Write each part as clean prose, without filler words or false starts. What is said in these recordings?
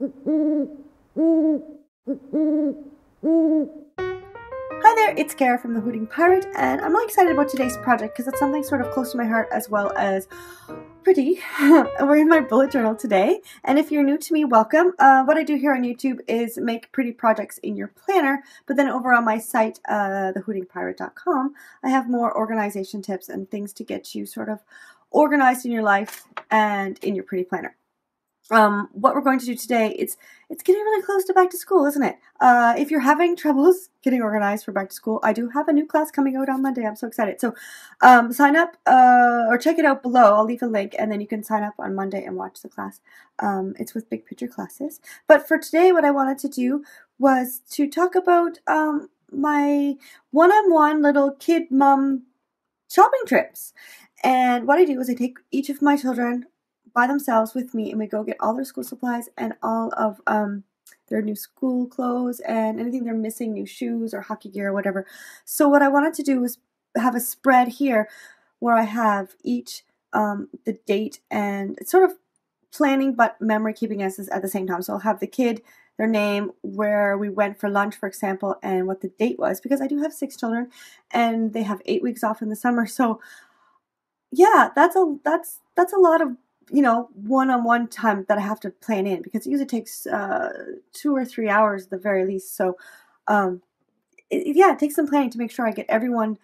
Hi there, it's Kara from the Hooting Pirate, and I'm really excited about today's project because it's something sort of close to my heart as well as pretty. We're in my bullet journal today, and if you're new to me, welcome. What I do here on YouTube is make pretty projects in your planner, but then over on my site, thehootingpirate.com, I have more organization tips and things to get you sort of organized in your life and in your pretty planner. What we're going to do today, it's getting really close to back to school, isn't it? If you're having troubles getting organized for back to school, I do have a new class coming out on Monday. I'm so excited. So sign up or check it out below. I'll leave a link and then you can sign up on Monday and watch the class. It's with big picture classes. But for today, what I wanted to do was to talk about my one-on-one little kid mom shopping trips. And what I do is I take each of my children by themselves with me and we go get all their school supplies and all of their new school clothes and anything they're missing, new shoes or hockey gear or whatever. So what I wanted to do was have a spread here where I have each the date, and it's sort of planning but memory keeping us at the same time. So I'll have the kid, their name, where we went for lunch, for example, and what the date was, because I do have 6 children and they have 8 weeks off in the summer. So yeah, that's a lot of, you know, one-on-one time that I have to plan in, because it usually takes 2 or 3 hours at the very least. So yeah, it takes some planning to make sure I get everyone's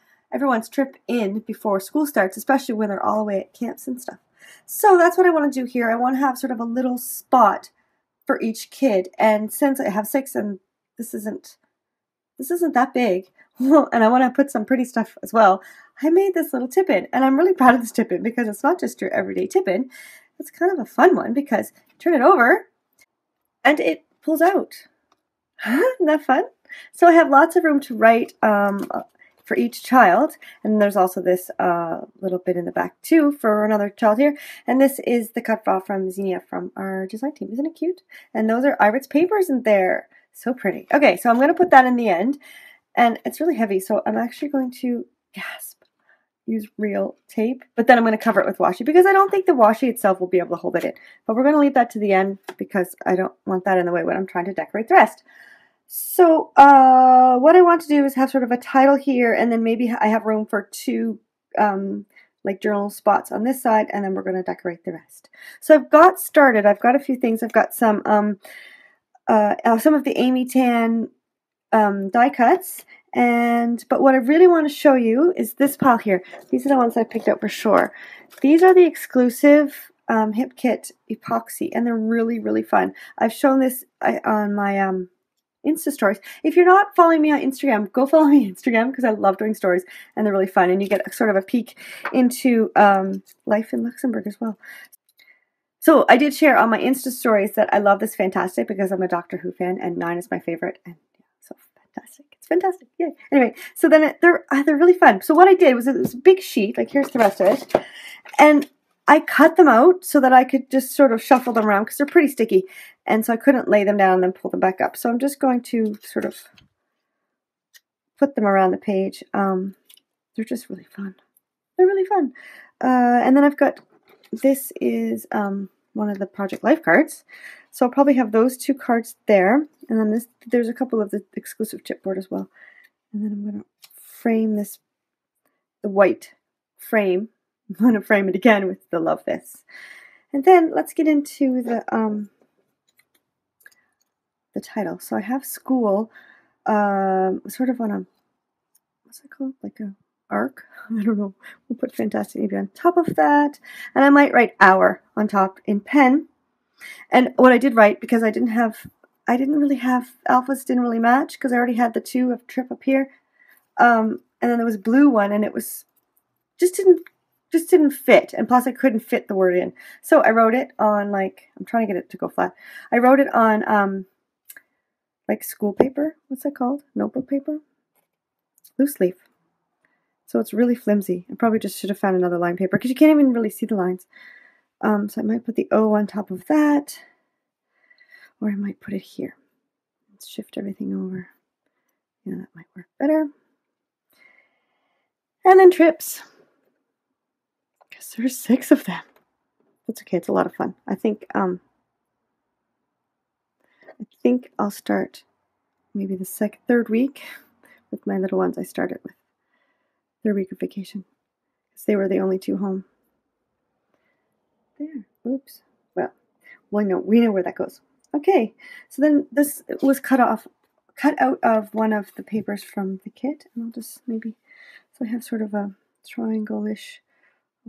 trip in before school starts, especially when they're all away at camps and stuff. So that's what I want to do here. I want to have sort of a little spot for each kid, and since I have 6 and this isn't that big, and I want to put some pretty stuff as well, I made this little tip-in, and I'm really proud of this tip-in because it's not just your everyday tip-in. It's kind of a fun one because you turn it over and it pulls out. Isn't that fun? So I have lots of room to write for each child, and there's also this little bit in the back too for another child here. And this is the cut file from Xenia from our design team. Isn't it cute? And those are Irit's papers in there. So pretty. Okay, so I'm going to put that in the end, and it's really heavy, so I'm actually going to use real tape, but then I'm going to cover it with washi because I don't think the washi itself will be able to hold it in. But we're going to leave that to the end because I don't want that in the way when I'm trying to decorate the rest. So what I want to do is have sort of a title here, and then maybe I have room for 2 like journal spots on this side, and then we're going to decorate the rest. So I've got started. I've got a few things. I've got some of the Amy Tan die cuts, but what I really want to show you is this pile here. These are the ones I picked out for sure. These are the exclusive Hip Kit epoxy, and they're really, really fun. I've shown this on my Insta stories. If you're not following me on Instagram, go follow me on Instagram because I love doing stories and they're really fun, and you get sort of a peek into life in Luxembourg as well. So I did share on my Insta stories that I love this fantastic because I'm a Doctor Who fan and 9 is my favorite, and yeah, so fantastic. It's fantastic. Yeah. Anyway, so then they're really fun. So what I did was, it was a big sheet, like here's the rest of it, and I cut them out so that I could just sort of shuffle them around because they're pretty sticky, and so I couldn't lay them down and then pull them back up. So I'm just going to sort of put them around the page. They're just really fun. They're really fun. And then I've got, this is one of the Project Life cards. So I'll probably have those 2 cards there. And then there's a couple of the exclusive chipboard as well. And then I'm going to frame this, the white frame. I'm going to frame it again with the Love This. And then let's get into the title. So I have school sort of on a, what's it called? Like a arc? I don't know. We'll put Fantastic maybe on top of that. And I might write hour on top in pen. And what I did write, because I didn't really have, alphas didn't really match because I already had the 2 of trip up here. And then there was a blue one, and it was, just didn't fit. And plus I couldn't fit the word in. So I wrote it on, like, I'm trying to get it to go flat. I wrote it on like school paper. What's that called? Notebook paper? Loose leaf. So it's really flimsy. I probably just should have found another line paper because you can't even really see the lines. So I might put the O on top of that, or I might put it here. Let's shift everything over. Yeah, that might work better. And then trips, because there's 6 of them. That's okay. It's a lot of fun. I think think I'll start maybe the third week with my little ones. I started with their week of vacation because they were the only two home. There. Oops. Well, we know where that goes. Okay. So then this was cut out of one of the papers from the kit, and I'll just maybe, so I have sort of a triangle-ish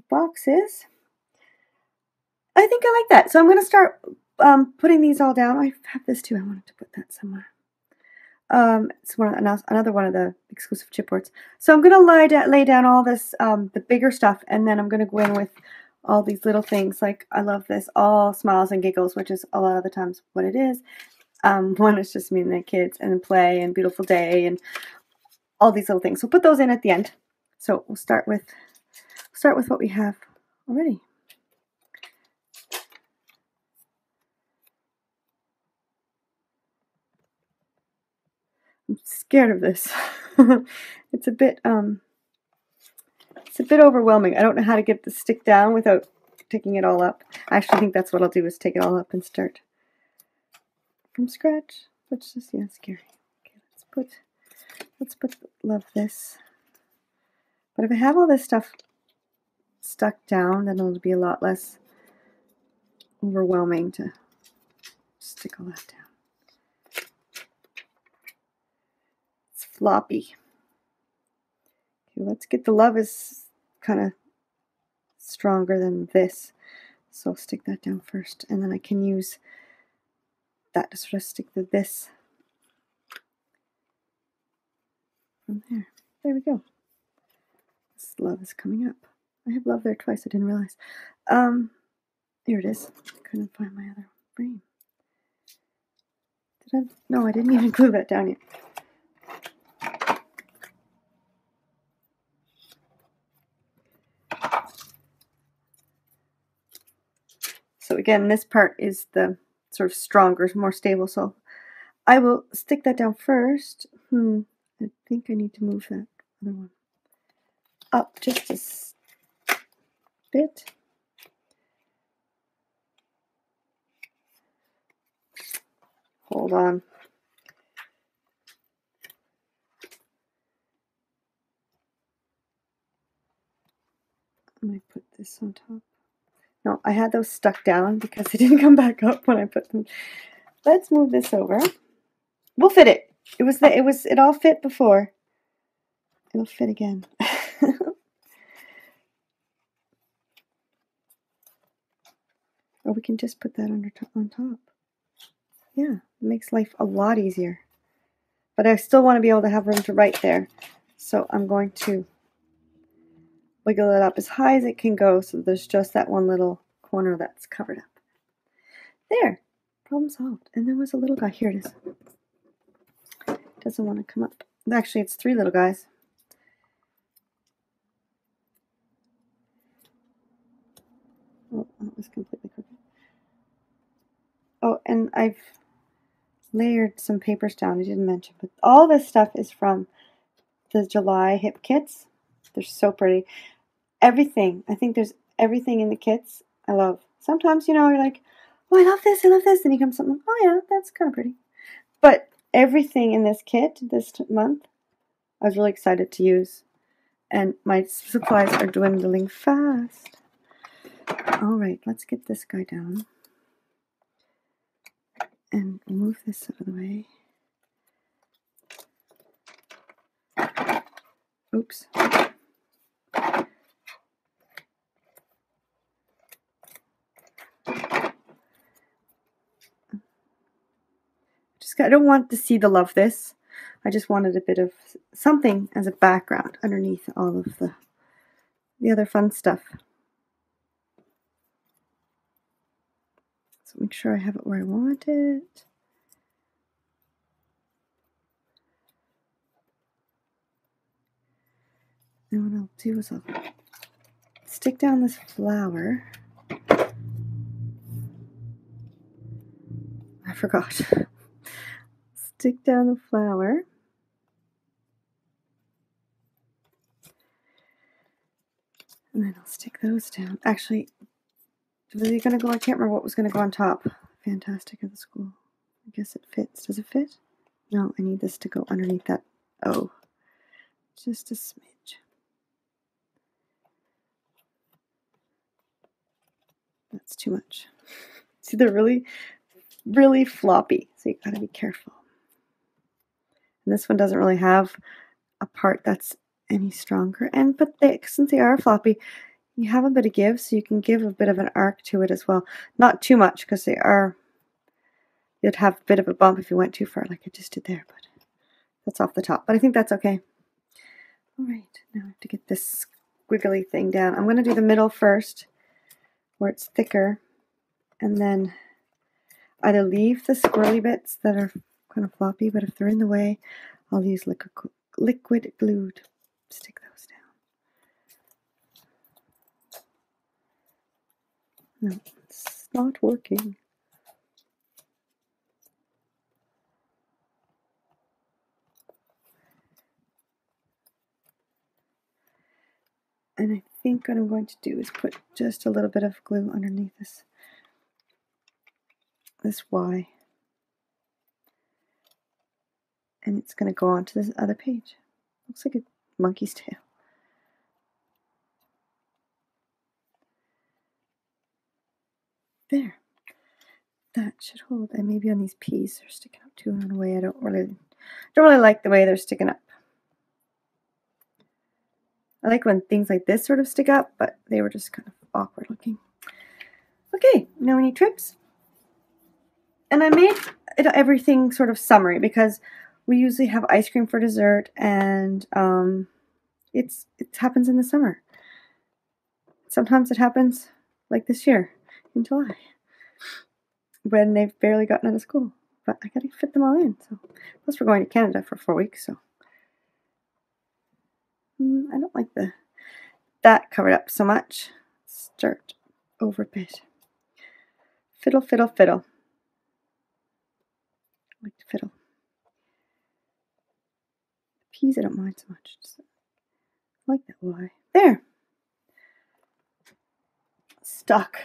boxes. I think I like that. So I'm going to start putting these all down. I have this too. I wanted to put that somewhere. It's another one of the exclusive chipboards. So I'm going to lay down all this, the bigger stuff, and then I'm going to go in with all these little things. Like, I love this, all smiles and giggles, which is a lot of the times what it is. One is just me and the kids, and then play, and beautiful day, and all these little things. So put those in at the end. So we'll start with what we have already. I'm scared of this. It's a bit overwhelming. I don't know how to get the stick down without taking it all up. I actually think that's what I'll do, is take it all up and start from scratch, which is, yeah, scary. Okay, let's love this. But if I have all this stuff stuck down, then it'll be a lot less overwhelming to stick all that down. Floppy. Okay, let's get the love is kind of stronger than this, so I'll stick that down first, and then I can use that to sort of stick to this from there. There we go. This love is coming up. I have love there twice. I didn't realize. Here it is. Couldn't find my other frame. Did I? No, I didn't even glue that down yet. So again, this part is the sort of stronger, more stable, so I will stick that down first. I think I need to move that other one up just a bit. Hold on. I might put this on top. No, I had those stuck down because they didn't come back up when I put them. Let's move this over. We'll fit it. It all fit before. It'll fit again. Or we can just put that on top. Yeah, it makes life a lot easier. But I still want to be able to have room to write there. So I'm going to wiggle it up as high as it can go, so there's just that one little corner that's covered up. There, problem solved. And there was a little guy. Here it is. Doesn't want to come up. Actually, it's three little guys. Oh, that was completely crooked. Oh, and I've layered some papers down. I didn't mention, but all this stuff is from the July hip kits. They're so pretty. Everything. I think there's everything in the kits I love. Sometimes, you know, you're like, oh, I love this, and you come something, oh yeah, that's kind of pretty. But everything in this kit this month, I was really excited to use. And my supplies are dwindling fast. Alright, let's get this guy down. And move this out of the way. Oops. I don't want to see the love this. I just wanted a bit of something as a background underneath all of the other fun stuff. So make sure I have it where I want it. And what I'll do is I'll stick down this flower. I forgot. Stick down the flower. And then I'll stick those down. Actually, was it going to go? I can't remember what was going to go on top. Fantastic of the School. guess it fits. Does it fit? No, I need this to go underneath that O. Just a smidge. That's too much. See, they're really, really floppy, so you gotta be careful. And this one doesn't really have a part that's any stronger, but since they are floppy, you have a bit of give, so you can give a bit of an arc to it as well. Not too much, because you'd have a bit of a bump if you went too far, like I just did there, but that's off the top. But I think that's okay. All right, now I have to get this squiggly thing down. I'm going to do the middle first, where it's thicker, and then either leave the squirrely bits that are kind of floppy, but if they're in the way, I'll use liquid glue to stick those down. No, it's not working. And I think what I'm going to do is put just a little bit of glue underneath this Y. And it's going to go on to this other page. Looks like a monkey's tail. There. That should hold. And maybe on these P's they're sticking up too in a way I don't really like the way they're sticking up. I like when things like this sort of stick up, but they were just kind of awkward looking. Okay, now we need trips. And I made everything sort of summery because we usually have ice cream for dessert, and it happens in the summer. Sometimes it happens like this year in July when they've barely gotten out of school. But I gotta fit them all in. So plus we're going to Canada for 4 weeks, so I don't like that covered up so much. Start over a bit. Fiddle, fiddle, fiddle. I like to fiddle. The P's I don't mind so much. Just like that Y. There. Stuck.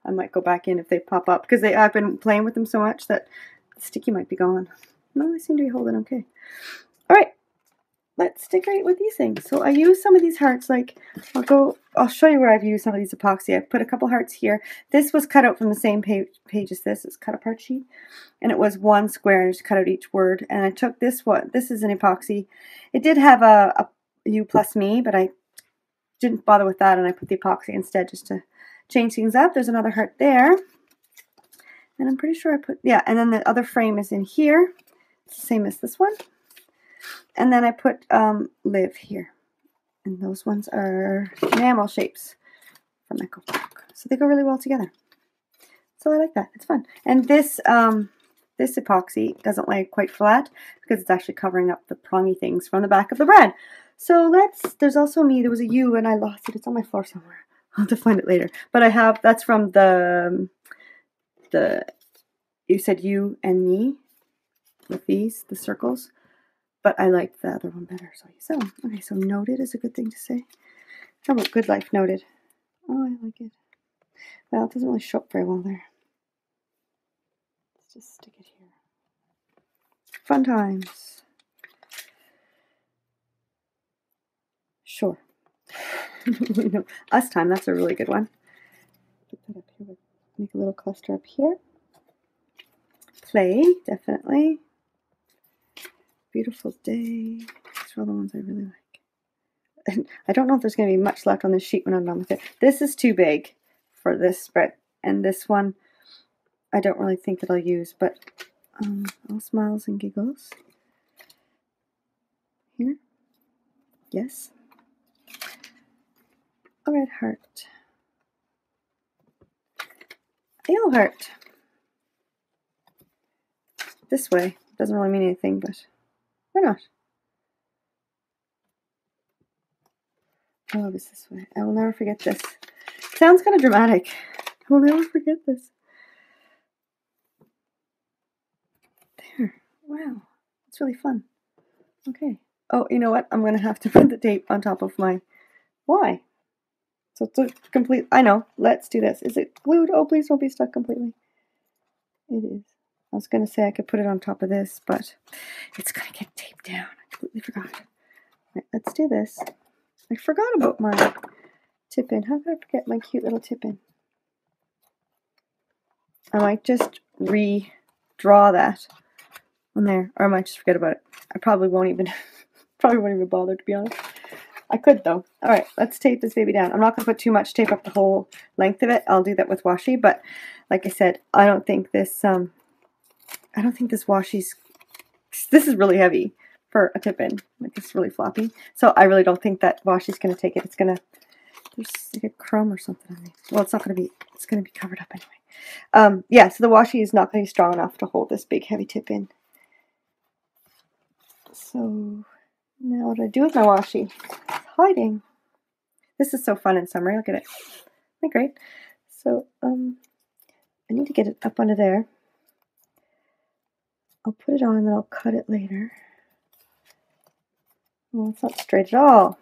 I might go back in if they pop up because I've been playing with them so much that the sticky might be gone. No, they seem to be holding okay. All right. Let's decorate with these things. So I use some of these hearts, like I'll show you where I've used some of these epoxy. I've put a couple hearts here. This was cut out from the same page as this. It's cut apart sheet. And it was one square and I just cut out each word. And I took this one. This is an epoxy. It did have a you plus me, but I didn't bother with that and I put the epoxy instead just to change things up. There's another heart there. And I'm pretty sure I put, yeah, and then the other frame is in here. It's the same as this one. And then I put live here. And those ones are enamel shapes from Echo Park. So they go really well together. So I like that. It's fun. And this this epoxy doesn't lay quite flat because it's actually covering up the prongy things from the back of the bread. So there's also me. There was a U and I lost it. It's on my floor somewhere. I'll have to find it later. But I have, that's from the you said you and me with these, the circles. But I like the other one better, so I use that one. Okay, so noted is a good thing to say. How about good life noted? Oh, I like it. Well, it doesn't really show up very well there. Let's just stick it here. Fun times. Sure. No, us time, that's a really good one. Put that up here. Make a little cluster up here. Play, definitely. Beautiful day. These are all the ones I really like. And I don't know if there's going to be much left on this sheet when I'm done with it. This is too big for this spread. And this one, I don't really think that I'll use. But all smiles and giggles. Here. Yes. A red heart. A yellow heart. This way. Doesn't really mean anything, but why not? I love this way. I will never forget this. Sounds kind of dramatic. I will never forget this. There. Wow. It's really fun. Okay. Oh, you know what? I'm going to have to put the tape on top of my Y. So it's a complete, I know. Let's do this. Is it glued? Oh, please don't be stuck completely. It is. I was going to say I could put it on top of this, but it's going to get taped down. I completely forgot. Right, let's do this. I forgot about my tip-in. How could I forget my cute little tip-in? I might just redraw that on there, or I might just forget about it. I probably won't even bother, to be honest. I could though. All right, let's tape this baby down. I'm not going to put too much tape up the whole length of it. I'll do that with washi, but like I said, I don't think this washi's. This is really heavy for a tip-in. Like, it's really floppy, so I really don't think that washi's going to take it. It's gonna. There's like a crumb or something on it. Well, it's not going to be. It's going to be covered up anyway. Yeah. So the washi is not going to be strong enough to hold this big heavy tip-in. So now what do I do with my washi? It's hiding. This is so fun in summer. Look at it. Isn't that great? So I need to get it up under there. I'll put it on and then I'll cut it later. Well, it's not straight at all.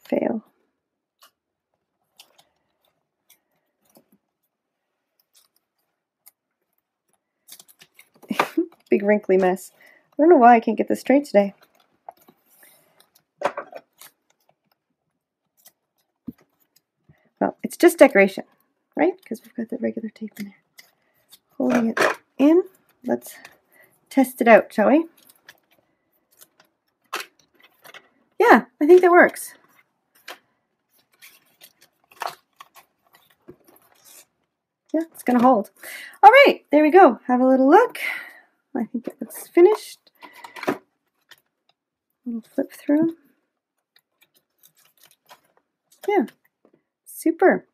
Fail. Big wrinkly mess. I don't know why I can't get this straight today. Well, it's just decoration, right? Because we've got the regular tape in there. Holding it in. Let's test it out, shall we? Yeah, I think that works. Yeah, it's going to hold. All right, there we go. Have a little look. I think it looks finished. We'll flip through. Yeah, super.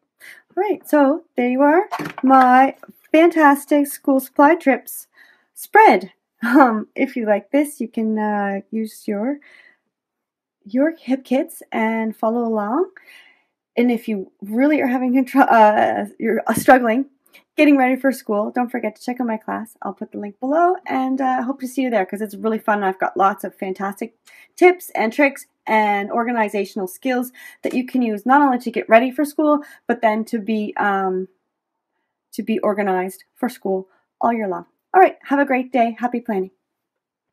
All right, so there you are, my fantastic school supply trips spread. If you like this, you can use your hip kits and follow along. And if you really are having you're struggling getting ready for school, don't forget to check out my class. I'll put the link below, and I hope to see you there because it's really fun. I've got lots of fantastic tips and tricks and organizational skills that you can use not only to get ready for school, but then to be organized for school all year long. All right, have a great day. Happy planning.